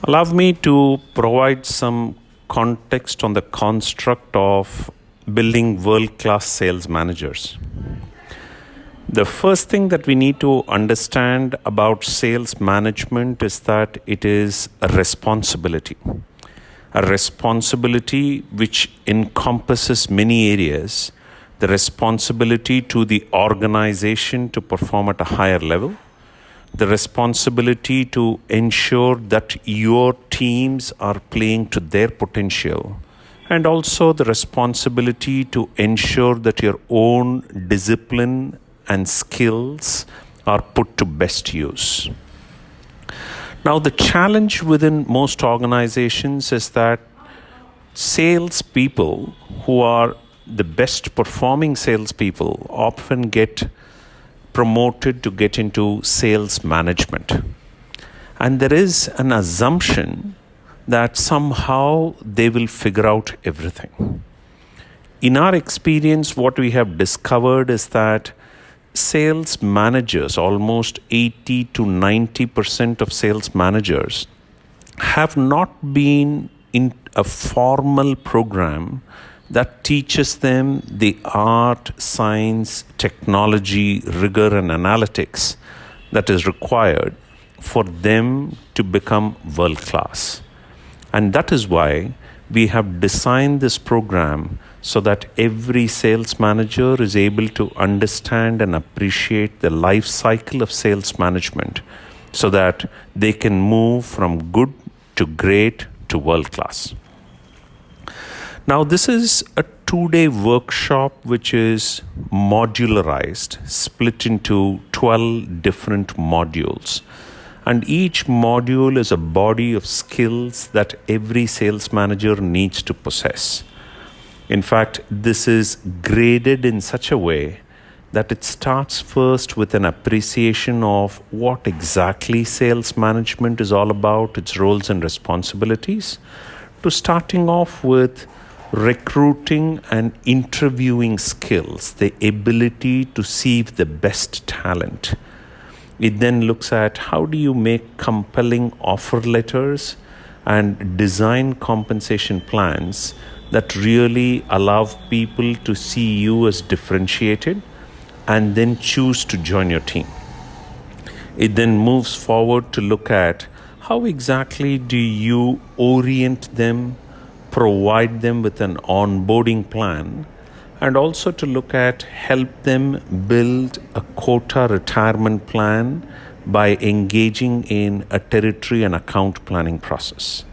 Allow me to provide some context on the construct of building world-class sales managers. The first thing that we need to understand about sales management is that it is a responsibility which encompasses many areas. The responsibility to the organization to perform at a higher level, the responsibility to ensure that your teams are playing to their potential, and also the responsibility to ensure that your own discipline and skills are put to best use. Now, the challenge within most organizations is that salespeople who are the best performing salespeople often get promoted to get into sales management. And there is an assumption that somehow they will figure out everything. In our experience, what we have discovered is that sales managers, almost 80 to 90% of sales managers, have not been in a formal program that teaches them the art, science, technology, rigor, and analytics that is required for them to become world-class. And that is why we have designed this program so that every sales manager is able to understand and appreciate the life cycle of sales management so that they can move from good to great to world-class. Now, this is a 2-day workshop which is modularized, split into 12 different modules. And each module is a body of skills that every sales manager needs to possess. In fact, this is graded in such a way that it starts first with an appreciation of what exactly sales management is all about, its roles and responsibilities, to starting off with recruiting and interviewing skills, the ability to see the best talent. It then looks at how do you make compelling offer letters and design compensation plans that really allow people to see you as differentiated and then choose to join your team. It then moves forward to look at how exactly do you orient them, provide them with an onboarding plan, and also to look at help them build a quota retirement plan by engaging in a territory and account planning process.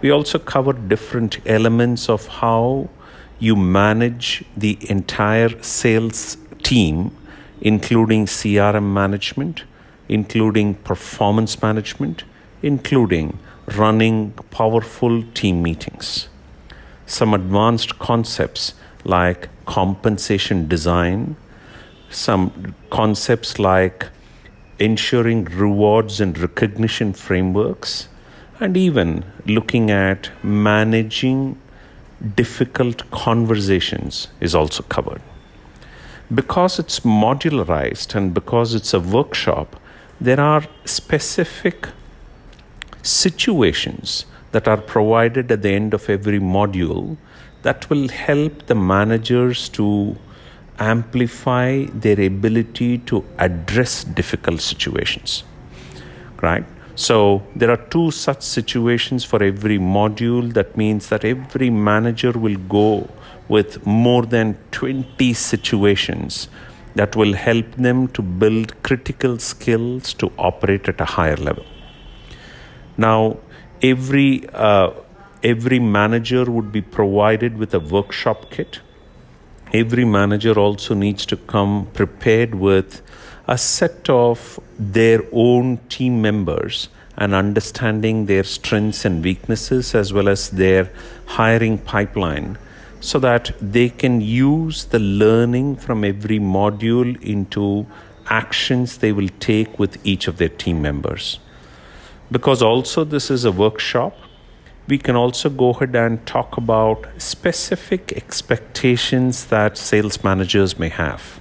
We also cover different elements of how you manage the entire sales team, including CRM management, including performance management, including running powerful team meetings. Some advanced concepts like compensation design, some concepts like ensuring rewards and recognition frameworks, and even looking at managing difficult conversations is also covered. Because it's modularized and because it's a workshop, there are specific situations that are provided at the end of every module that will help the managers to amplify their ability to address difficult situations, right? So there are 2 such situations for every module. That means that every manager will go with more than 20 situations that will help them to build critical skills to operate at a higher level. Now, every manager would be provided with a workshop kit. Every manager also needs to come prepared with a set of their own team members and understanding their strengths and weaknesses as well as their hiring pipeline so that they can use the learning from every module into actions they will take with each of their team members. Because also this is a workshop, we can also go ahead and talk about specific expectations that sales managers may have.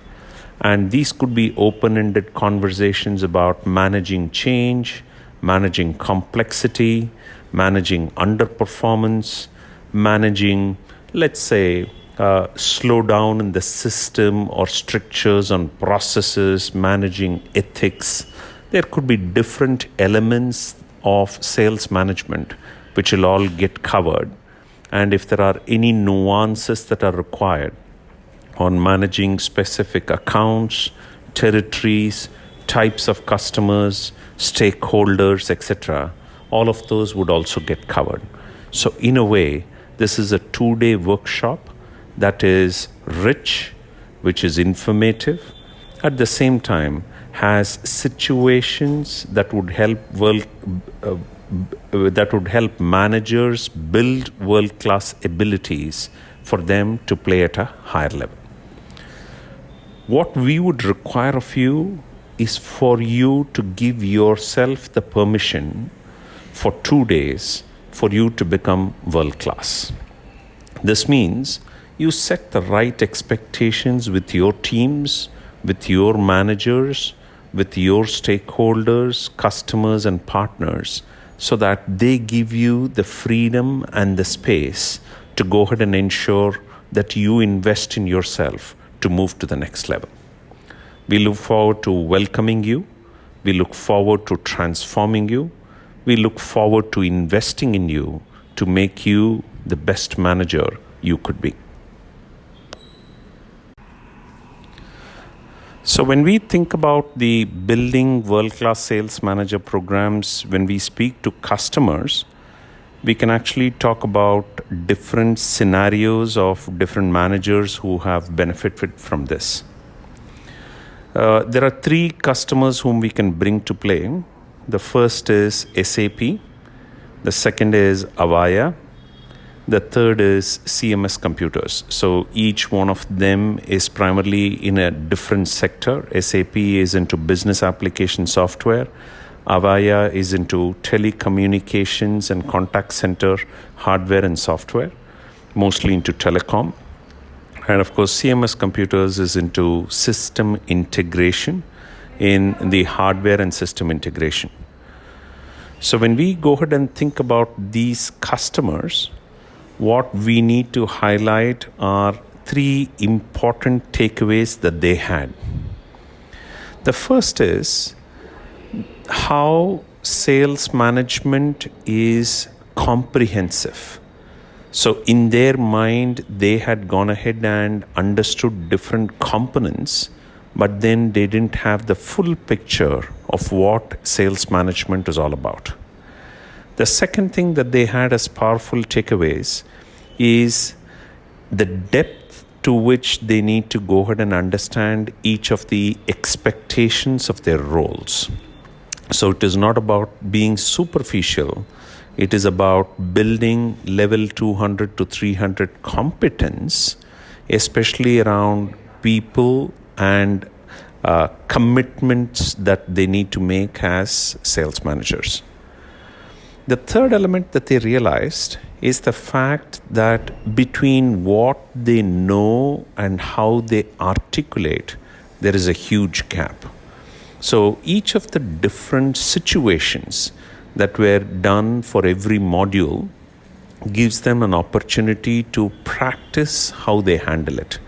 And these could be open-ended conversations about managing change, managing complexity, managing underperformance, managing, let's say, slowdown in the system or strictures on processes, managing ethics. There could be different elements of sales management which will all get covered. And if there are any nuances that are required on managing specific accounts, territories, types of customers, stakeholders, etc., all of those would also get covered. So in a way, this is a 2-day workshop that is rich, which is informative, at the same time has situations that would help managers build world-class abilities for them to play at a higher level. What we would require of you is for you to give yourself the permission for 2 days for you to become world-class. This means you set the right expectations with your teams, with your managers, with your stakeholders, customers, and partners, so that they give you the freedom and the space to go ahead and ensure that you invest in yourself to move to the next level. We look forward to welcoming you. We look forward to transforming you. We look forward to investing in you to make you the best manager you could be. So when we think about the building world-class sales manager programs, when we speak to customers, we can actually talk about different scenarios of different managers who have benefited from this. There are 3 customers whom we can bring to play. The first is SAP, the second is Avaya, the third is CMS Computers. So each one of them is primarily in a different sector. SAP is into business application software. Avaya is into telecommunications and contact center hardware and software, mostly into telecom. And of course, CMS Computers is into system integration in the hardware and system integration. So when we go ahead and think about these customers, what we need to highlight are 3 important takeaways that they had. The first is how sales management is comprehensive. So in their mind, they had gone ahead and understood different components, but then they didn't have the full picture of what sales management is all about. The second thing that they had as powerful takeaways is the depth to which they need to go ahead and understand each of the expectations of their roles. So it is not about being superficial. It is about building level 200 to 300 competence, especially around people and commitments that they need to make as sales managers. The third element that they realized is the fact that between what they know and how they articulate, there is a huge gap. So each of the different situations that were done for every module gives them an opportunity to practice how they handle it.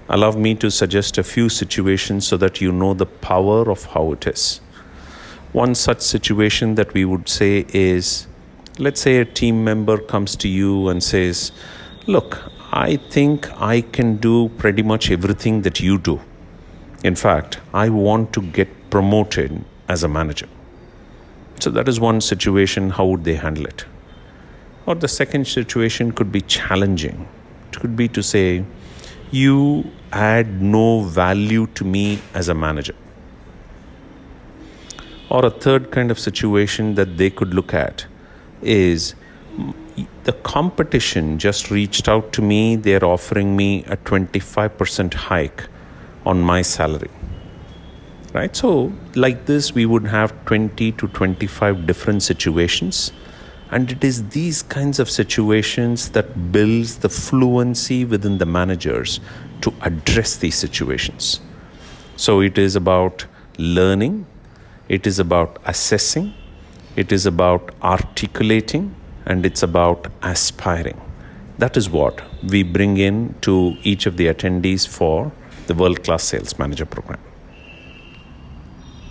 Allow me to suggest a few situations so that you know the power of how it is. One such situation that we would say is, let's say a team member comes to you and says, look, I think I can do pretty much everything that you do. In fact, I want to get promoted as a manager. So that is one situation. How would they handle it? Or the second situation could be challenging. It could be to say, you add no value to me as a manager. Or a third kind of situation that they could look at is, the competition just reached out to me. They're offering me a 25% hike on my salary. Right? So like this, we would have 20 to 25 different situations. And it is these kinds of situations that builds the fluency within the managers to address these situations. So it is about learning. It is about assessing. it is about articulating, and it's about aspiring. That is what we bring in to each of the attendees for the World Class Sales Manager program.